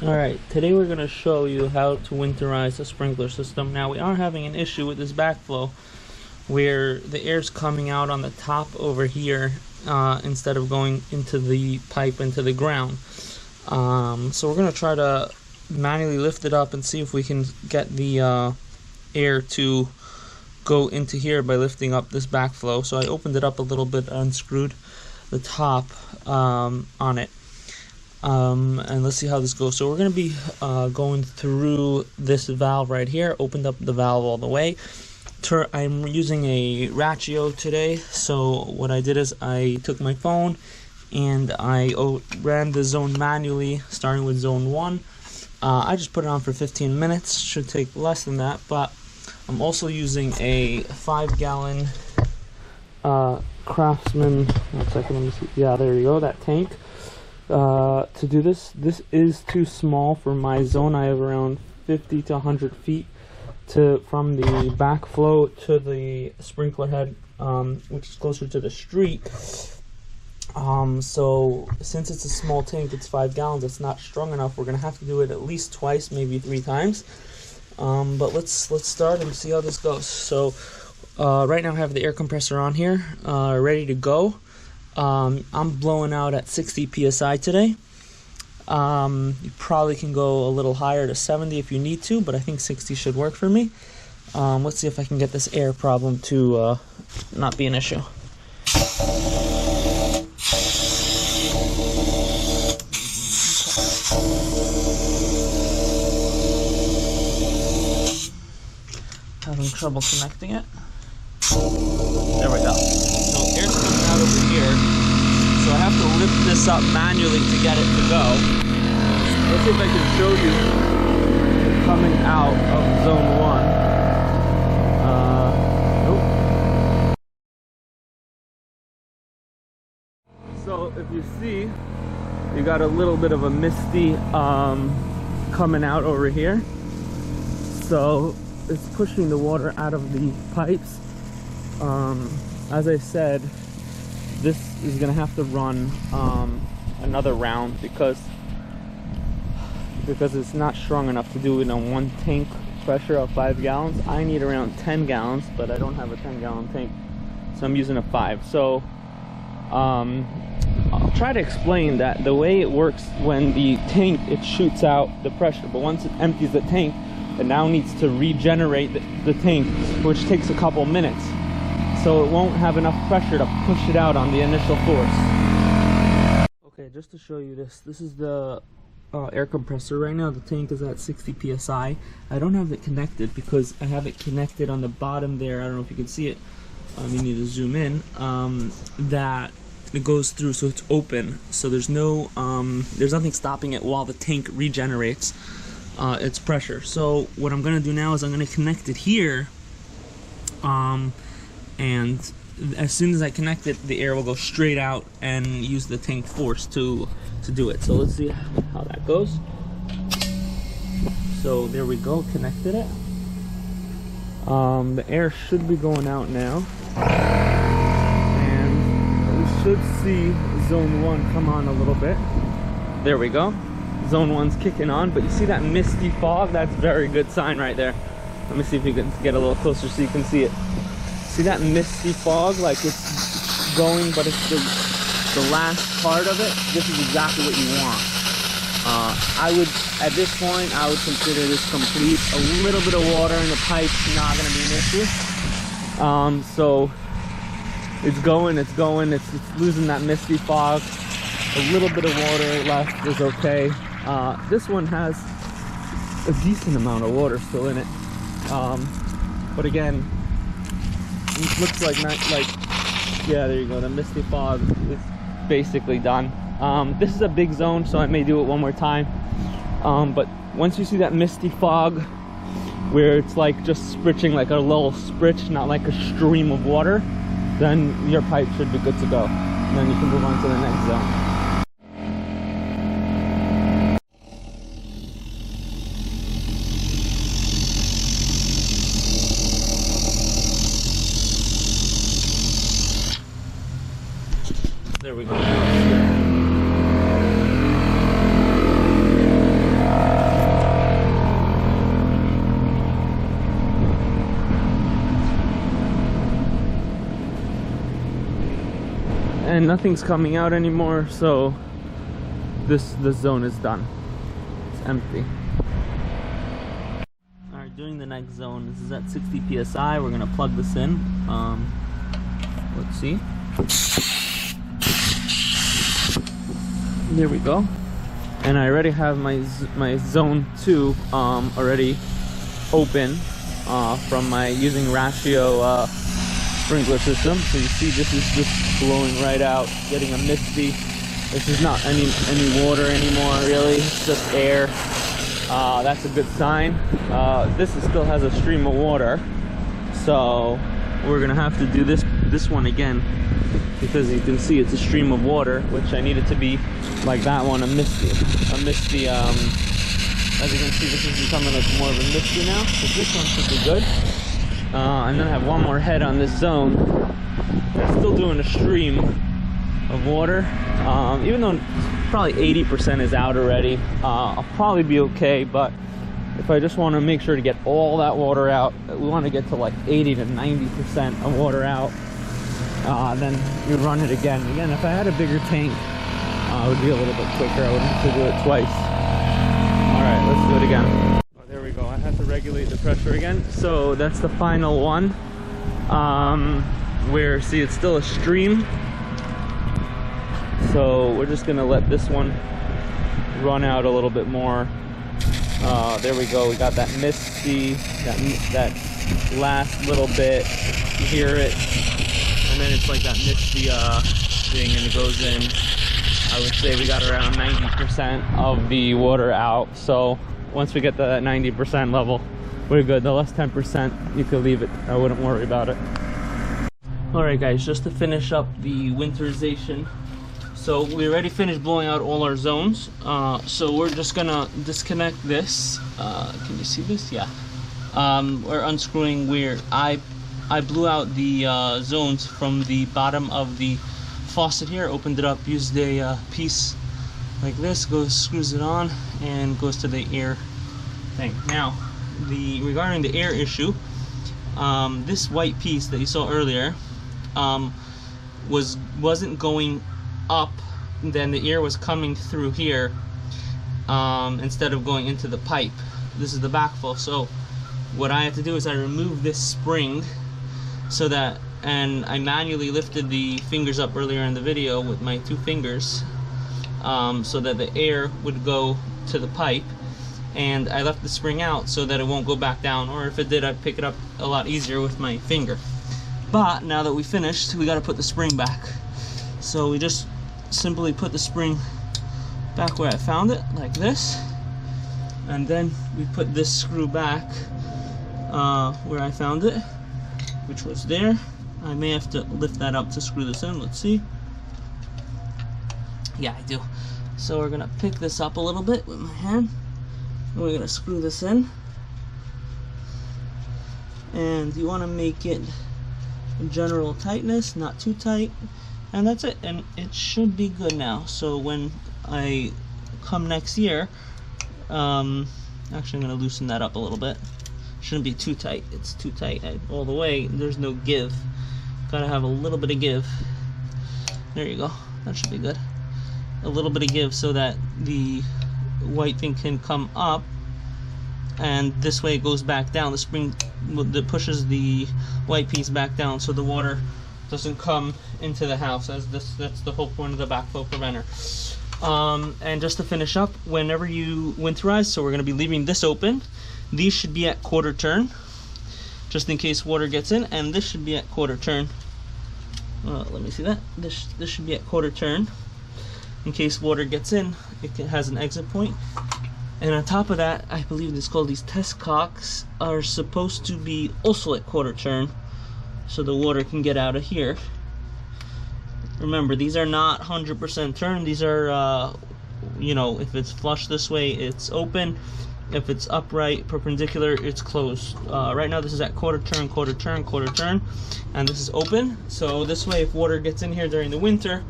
Alright, today we're going to show you how to winterize a sprinkler system. Now we are having an issue with this backflow where the air's coming out on the top over here instead of going into the pipe into the ground. So we're going to try to manually lift it up and see if we can get the air to go into here by lifting up this backflow. So I opened it up a little bit, unscrewed the top on it. And let's see how this goes. So we're going to be going through this valve right here. Opened up the valve all the way. I'm using a ratio today, so what I did is I took my phone and I ran the zone manually, starting with zone 1. I just put it on for 15 minutes. Should take less than that, but I'm also using a 5-gallon Craftsman. 1 second, let me see. Yeah, there you go, that tank. To do this is too small for my zone. I have around 50 to 100 feet from the backflow to the sprinkler head, which is closer to the street. So since it's a small tank, it's 5 gallons, it's not strong enough. We're gonna have to do it at least twice, maybe 3 times. But let's start and see how this goes. So right now I have the air compressor on here, ready to go. I'm blowing out at 60 psi today. You probably can go a little higher to 70 if you need to, but I think 60 should work for me. Let's see if I can get this air problem to not be an issue. Having trouble connecting it. There we go. So air's coming out over here. So I have to lift this up manually to get it to go. Let's see if I can show you coming out of zone 1. Nope. So if you see, you got a little bit of a misty coming out over here. So it's pushing the water out of the pipes. As I said, this is gonna have to run another round because it's not strong enough to do it on 1 tank pressure of 5 gallons. I need around 10 gallons, but I don't have a 10-gallon tank, so I'm using a 5. So I'll try to explain that the way it works when the tank, it shoots out the pressure, but once it empties the tank, it now needs to regenerate the tank, which takes a couple minutes. So it won't have enough pressure to push it out on the initial force. Okay, just to show you this is the air compressor. Right now the tank is at 60 psi. I don't have it connected because I have it connected on the bottom there. I don't know if you can see it. You need to zoom in. That it goes through, so it's open. So there's nothing stopping it while the tank regenerates its pressure. So what I'm gonna do now is I'm gonna connect it here. And as soon as I connect it, the air will go straight out and use the tank force to do it. So let's see how that goes. So there we go, connected it. The air should be going out now. And we should see zone 1 come on a little bit. There we go. Zone 1's kicking on, but you see that misty fog? That's a very good sign right there. Let me see if you can get a little closer so you can see it. See that misty fog? Like it's going, but it's the last part of it. This is exactly what you want. At this point, I would consider this complete. A little bit of water in the pipe's not going to be an issue. So it's going, it's losing that misty fog. A little bit of water left is okay. This one has a decent amount of water still in it. But again, it looks like yeah, there you go, the misty fog is basically done. This is a big zone, so I may do it one more time. But once you see that misty fog where it's like just spritzing, like a little spritz, not like a stream of water, then your pipe should be good to go. And then you can move on to the next zone. There we go. and nothing's coming out anymore, so this zone is done. It's empty. Alright, doing the next zone. This is at 60 psi. We're gonna plug this in. Let's see. There we go. And I already have my zone 2 already open from my using ratio sprinkler system. So you see this is just blowing right out, getting a misty. This is not any water anymore really, it's just air. That's a good sign. This still has a stream of water, so we're gonna have to do this one again, because you can see it's a stream of water, which I need it to be like that one, a misty. As you can see, this is becoming like more of a misty now, so this one should be good. And then I have one more head on this zone. They're still doing a stream of water, even though probably 80% is out already. I'll probably be okay, but if I just want to make sure to get all that water out, we want to get to like 80 to 90% of water out. Then you run it again. Again, if I had a bigger tank, it would be a little bit quicker. I wouldn't have to do it twice. Alright, let's do it again. Oh, there we go. I have to regulate the pressure again. So that's the final one. Where, see, it's still a stream. So we're just going to let this one run out a little bit more. There we go. We got that misty, that last little bit. You hear it. And then it's like that misty thing, and it goes in. I would say we got around 90% of the water out. So once we get to that 90% level, we're good. The last 10%, you could leave it. I wouldn't worry about it. Alright guys, just to finish up the winterization. So we already finished blowing out all our zones. So we're just gonna disconnect this. Can you see this? Yeah. We're unscrewing where I blew out the zones from the bottom of the faucet here, opened it up, used a piece like this, screws it on, and goes to the air thing. Now, regarding the air issue, this white piece that you saw earlier wasn't going up, then the air was coming through here instead of going into the pipe. This is the backflow. So what I had to do is I removed this spring, so that, and I manually lifted the fingers up earlier in the video with my 2 fingers, so that the air would go to the pipe, and I left the spring out so that it won't go back down, or if it did, I'd pick it up a lot easier with my finger. But now that we finished, we got to put the spring back. So we just simply put the spring back where I found it, like this, and then we put this screw back where I found it, which was there. I may have to lift that up to screw this in. Let's see. Yeah, I do. So we're gonna pick this up a little bit with my hand, and we're gonna screw this in, and you want to make it general tightness, not too tight, and that's it, and it should be good now. So when I come next year, actually I'm gonna loosen that up a little bit. Shouldn't be too tight. It's too tight all the way. There's no give. Gotta have a little bit of give. There you go. That should be good. A little bit of give so that the white thing can come up, and this way it goes back down. The spring that pushes the white piece back down, so the water doesn't come into the house. That's the whole point of the backflow preventer. And just to finish up, whenever you winterize, so we're going to be leaving this open. These should be at quarter turn, just in case water gets in, and this should be at quarter turn. Let me see that. This should be at quarter turn, in case water gets in. It has an exit point. And on top of that, I believe it's called, these test cocks are supposed to be also at quarter turn, so the water can get out of here. Remember, these are not 100% turn. These are, you know, if it's flush this way, it's open. If it's upright, perpendicular, it's closed. Right now, this is at quarter turn, quarter turn, quarter turn, and this is open. So this way, if water gets in here during the winter,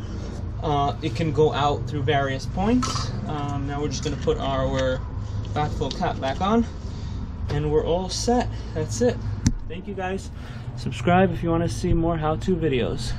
it can go out through various points. Now we're just going to put our backflow cap back on, and we're all set. That's it. Thank you guys. Subscribe if you want to see more how-to videos.